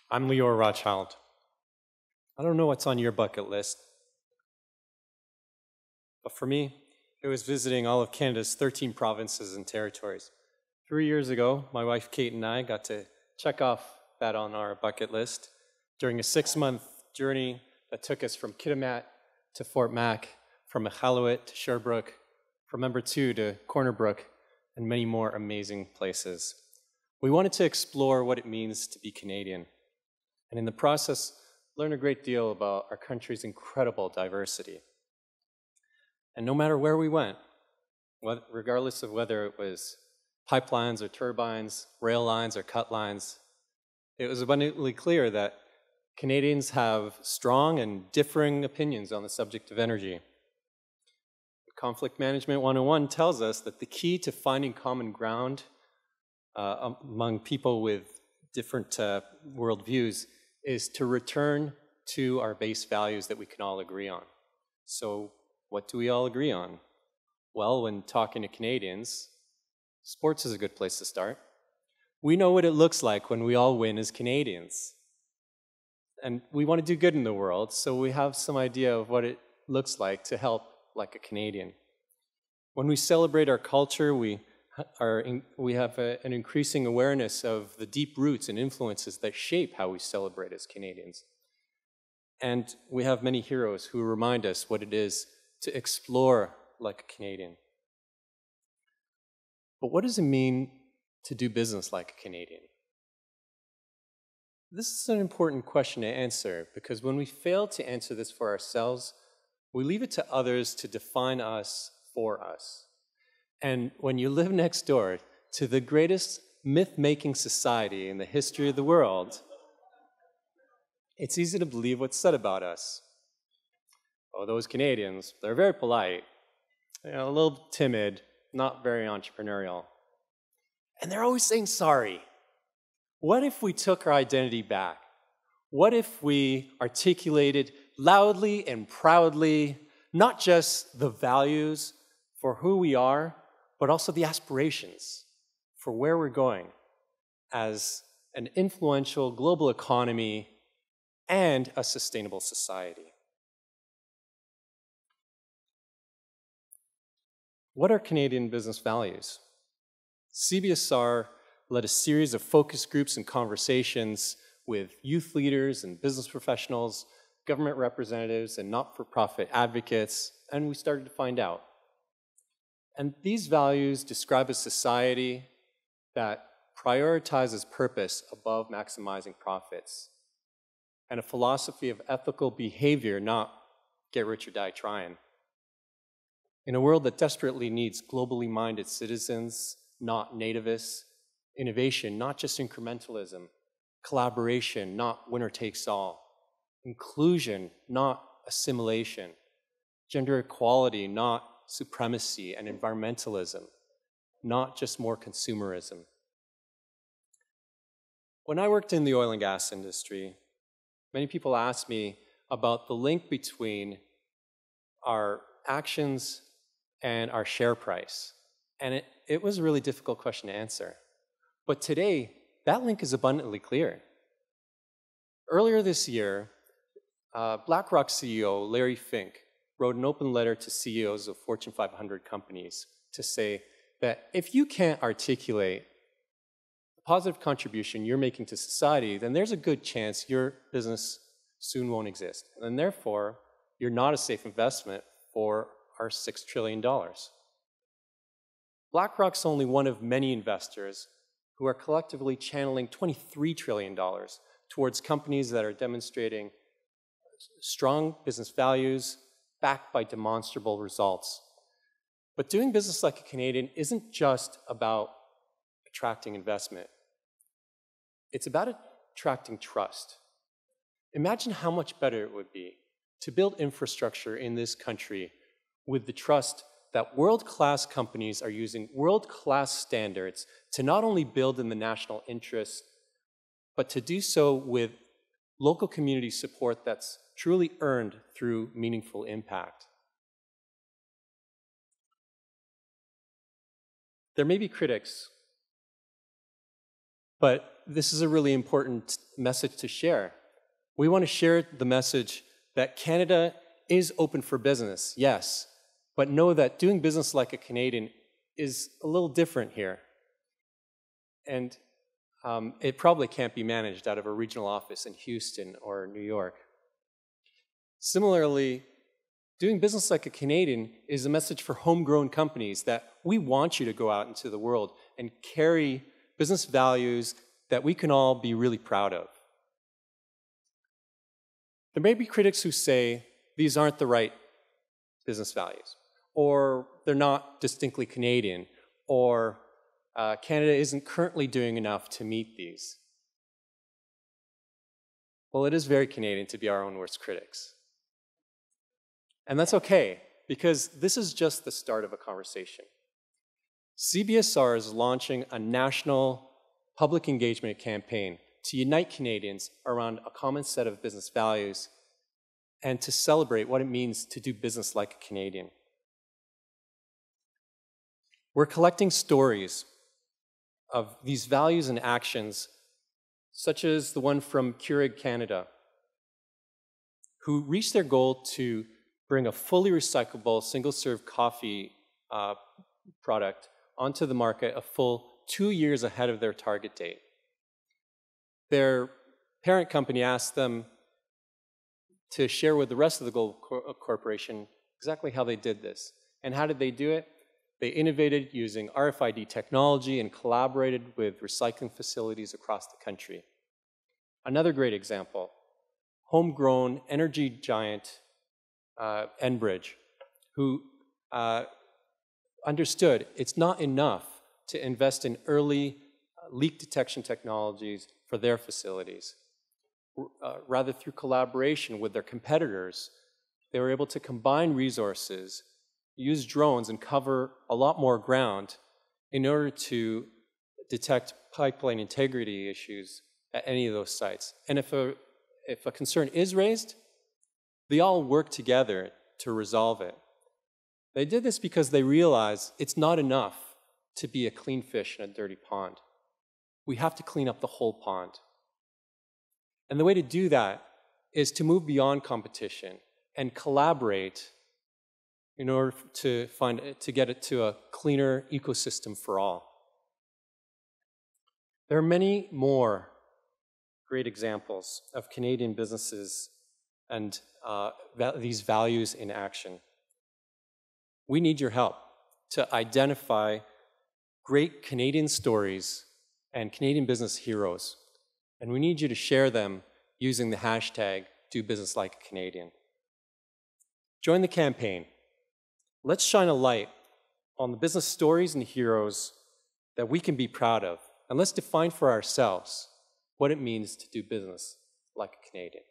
I'm Leor Rotchild. I don't know what's on your bucket list, but for me, it was visiting all of Canada's 13 provinces and territories. 3 years ago, my wife Kate and I got to check off that on our bucket list during a 6-month journey that took us from Kitimat to Fort Mac, from Iqaluit to Sherbrooke, from Number 2 to Corner Brook, and many more amazing places. We wanted to explore what it means to be Canadian, and in the process, learn a great deal about our country's incredible diversity. And no matter where we went, regardless of whether it was pipelines or turbines, rail lines or cut lines, it was abundantly clear that Canadians have strong and differing opinions on the subject of energy. Conflict Management 101 tells us that the key to finding common ground among people with different worldviews is to return to our base values that we can all agree on. So what do we all agree on? Well, when talking to Canadians, sports is a good place to start. We know what it looks like when we all win as Canadians. And we want to do good in the world, so we have some idea of what it looks like to help like a Canadian. When we celebrate our culture, we have an increasing awareness of the deep roots and influences that shape how we celebrate as Canadians. And we have many heroes who remind us what it is to explore like a Canadian. But what does it mean to do business like a Canadian? This is an important question to answer because when we fail to answer this for ourselves, we leave it to others to define us for us. And when you live next door to the greatest myth-making society in the history of the world, it's easy to believe what's said about us. Oh, those Canadians, they're very polite, a little timid, not very entrepreneurial. And they're always saying sorry. What if we took our identity back? What if we articulated loudly and proudly not just the values for who we are, but also the aspirations for where we're going as an influential global economy and a sustainable society? What are Canadian business values? CBSR led a series of focus groups and conversations with youth leaders and business professionals, government representatives, and not-for-profit advocates, and we started to find out. And these values describe a society that prioritizes purpose above maximizing profits, and a philosophy of ethical behavior, not get rich or die trying. In a world that desperately needs globally minded citizens, not nativists, innovation, not just incrementalism, collaboration, not winner takes all, inclusion, not assimilation, gender equality, not supremacy, and environmentalism, not just more consumerism. When I worked in the oil and gas industry, many people asked me about the link between our actions and our share price. And it was a really difficult question to answer. But today, that link is abundantly clear. Earlier this year, BlackRock CEO Larry Fink wrote an open letter to CEOs of Fortune 500 companies to say that if you can't articulate the positive contribution you're making to society, then there's a good chance your business soon won't exist. And therefore, you're not a safe investment for our $6 trillion. BlackRock's only one of many investors who are collectively channeling $23 trillion towards companies that are demonstrating strong business values backed by demonstrable results. But doing business like a Canadian isn't just about attracting investment. It's about attracting trust. Imagine how much better it would be to build infrastructure in this country with the trust that world-class companies are using world-class standards to not only build in the national interest, but to do so with local community support that's truly earned through meaningful impact. There may be critics But this is a really important message to share. We want to share the message that Canada is open for business, yes, but know that doing business like a Canadian is a little different here. And it probably can't be managed out of a regional office in Houston or New York. Similarly, doing business like a Canadian is a message for homegrown companies that we want you to go out into the world and carry business values that we can all be really proud of. There may be critics who say these aren't the right business values, or they're not distinctly Canadian, or Canada isn't currently doing enough to meet these. Well, it is very Canadian to be our own worst critics. And that's okay, because this is just the start of a conversation. CBSR is launching a national public engagement campaign to unite Canadians around a common set of business values and to celebrate what it means to do business like a Canadian. We're collecting stories of these values and actions, such as the one from Keurig Canada, who reached their goal to bring a fully recyclable single-serve coffee product onto the market a full 2 years ahead of their target date. Their parent company asked them to share with the rest of the global corporation exactly how they did this. And how did they do it? They innovated using RFID technology and collaborated with recycling facilities across the country. Another great example, homegrown energy giant Enbridge, who understood it's not enough to invest in early leak detection technologies for their facilities. Rather, through collaboration with their competitors, they were able to combine resources, use drones, and cover a lot more ground in order to detect pipeline integrity issues at any of those sites. And if a concern is raised, they all work together to resolve it. They did this because they realized it's not enough to be a clean fish in a dirty pond. We have to clean up the whole pond. And the way to do that is to move beyond competition and collaborate in order to get it to a cleaner ecosystem for all. There are many more great examples of Canadian businesses and these values in action. We need your help to identify great Canadian stories and Canadian business heroes. And we need you to share them using the hashtag #DoBusinessLikeACanadian. Join the campaign. Let's shine a light on the business stories and heroes that we can be proud of. And let's define for ourselves what it means to do business like a Canadian.